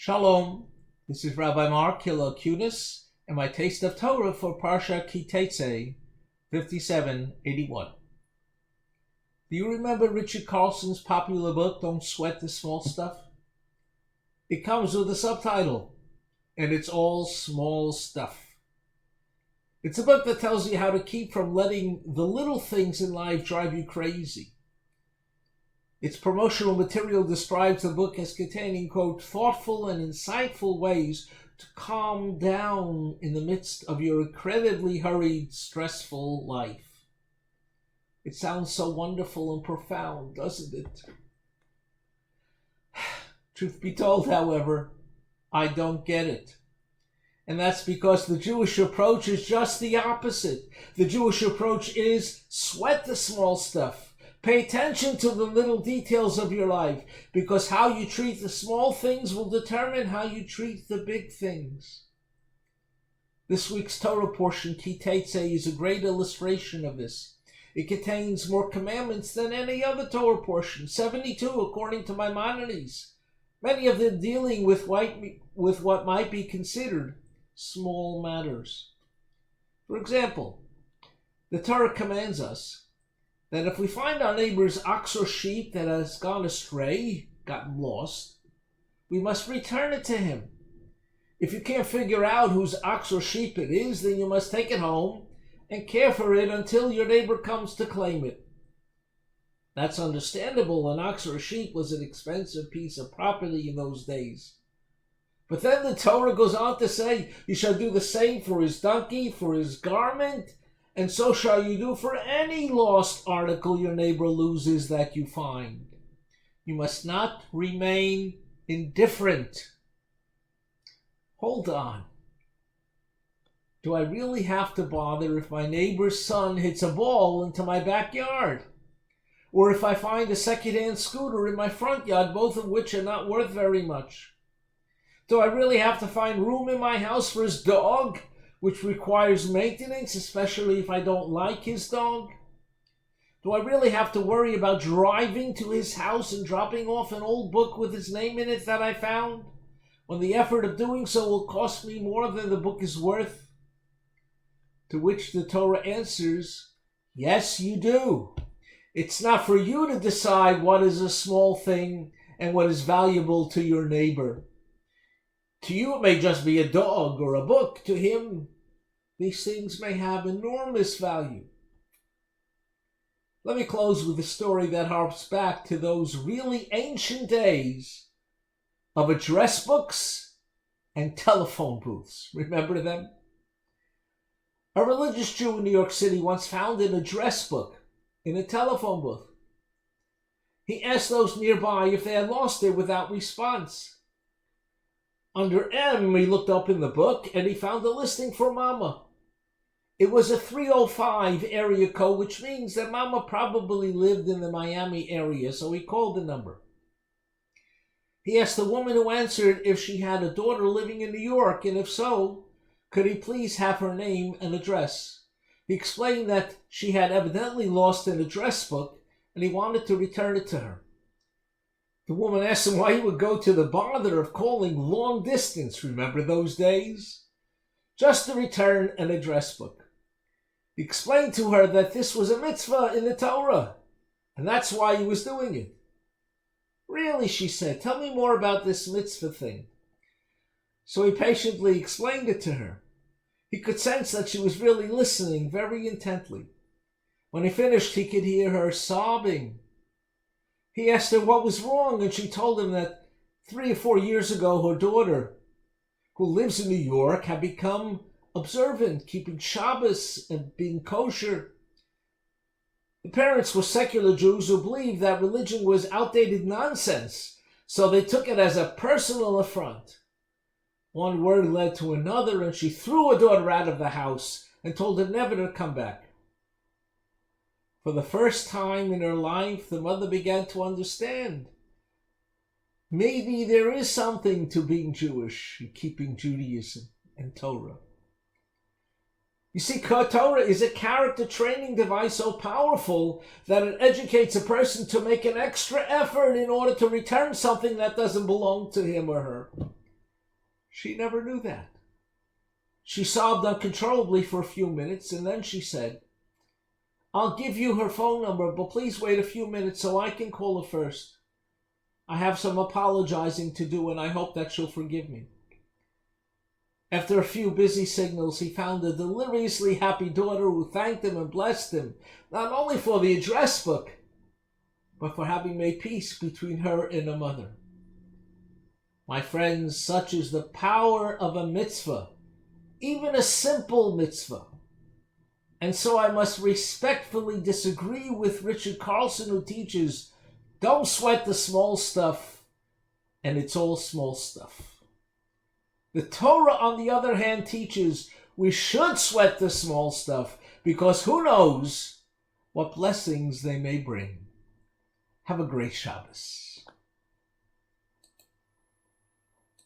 Shalom, this is Rabbi Mark Kunis and my taste of Torah for Parsha Teytzey 5781. Do you remember Richard Carlson's popular book, Don't Sweat the Small Stuff? It comes with a subtitle, and it's all small stuff. It's a book that tells you how to keep from letting the little things in life drive you crazy. Its promotional material describes the book as containing, quote, thoughtful and insightful ways to calm down in the midst of your incredibly hurried, stressful life. It sounds so wonderful and profound, doesn't it? Truth be told, however, I don't get it. And that's because the Jewish approach is just the opposite. The Jewish approach is sweat the small stuff. Pay attention to the little details of your life, because how you treat the small things will determine how you treat the big things. This week's Torah portion, Teytzey, is a great illustration of this. It contains more commandments than any other Torah portion, 72 according to Maimonides, many of them dealing with what might be considered small matters. For example, the Torah commands us that if we find our neighbor's ox or sheep that has gone astray, gotten lost, we must return it to him. If you can't figure out whose ox or sheep it is, then you must take it home and care for it until your neighbor comes to claim it. That's understandable. An ox or a sheep was an expensive piece of property in those days. But then the Torah goes on to say, you shall do the same for his donkey, for his garment, and so shall you do for any lost article your neighbor loses that you find. You must not remain indifferent. Hold on. Do I really have to bother if my neighbor's son hits a ball into my backyard? Or if I find a second-hand scooter in my front yard, both of which are not worth very much? Do I really have to find room in my house for his dog, which requires maintenance, especially if I don't like his dog? Do I really have to worry about driving to his house and dropping off an old book with his name in it that I found, when the effort of doing so will cost me more than the book is worth? To which the Torah answers, yes, you do. It's not for you to decide what is a small thing and what is valuable to your neighbor. To you, it may just be a dog or a book. To him, these things may have enormous value. Let me close with a story that harks back to those really ancient days of address books and telephone booths. Remember them? A religious Jew in New York City once found an address book in a telephone booth. He asked those nearby if they had lost it without response. Under M, he looked up in the book and he found a listing for Mama. It was a 305 area code, which means that Mama probably lived in the Miami area, so he called the number. He asked the woman who answered if she had a daughter living in New York, and if so, could he please have her name and address. He explained that she had evidently lost an address book and he wanted to return it to her. The woman asked him why he would go to the bother of calling long distance, remember those days? Just to return an address book. He explained to her that this was a mitzvah in the Torah, and that's why he was doing it. Really, she said, tell me more about this mitzvah thing. So he patiently explained it to her. He could sense that she was really listening very intently. When he finished, he could hear her sobbing. He asked her what was wrong, and she told him that 3 or 4 years ago, her daughter, who lives in New York, had become observant, keeping Shabbos and being kosher. The parents were secular Jews who believed that religion was outdated nonsense, so they took it as a personal affront. One word led to another, and she threw her daughter out of the house and told her never to come back. For the first time in her life, the mother began to understand. Maybe there is something to being Jewish and keeping Judaism and Torah. You see, Torah is a character training device so powerful that it educates a person to make an extra effort in order to return something that doesn't belong to him or her. She never knew that. She sobbed uncontrollably for a few minutes, and then she said, "I'll give you her phone number, but please wait a few minutes so I can call her first. I have some apologizing to do, and I hope that she'll forgive me." After a few busy signals, he found a deliriously happy daughter who thanked him and blessed him, not only for the address book, but for having made peace between her and her mother. My friends, such is the power of a mitzvah, even a simple mitzvah. And so I must respectfully disagree with Richard Carlson, who teaches, don't sweat the small stuff, and it's all small stuff. The Torah, on the other hand, teaches we should sweat the small stuff, because who knows what blessings they may bring. Have a great Shabbos.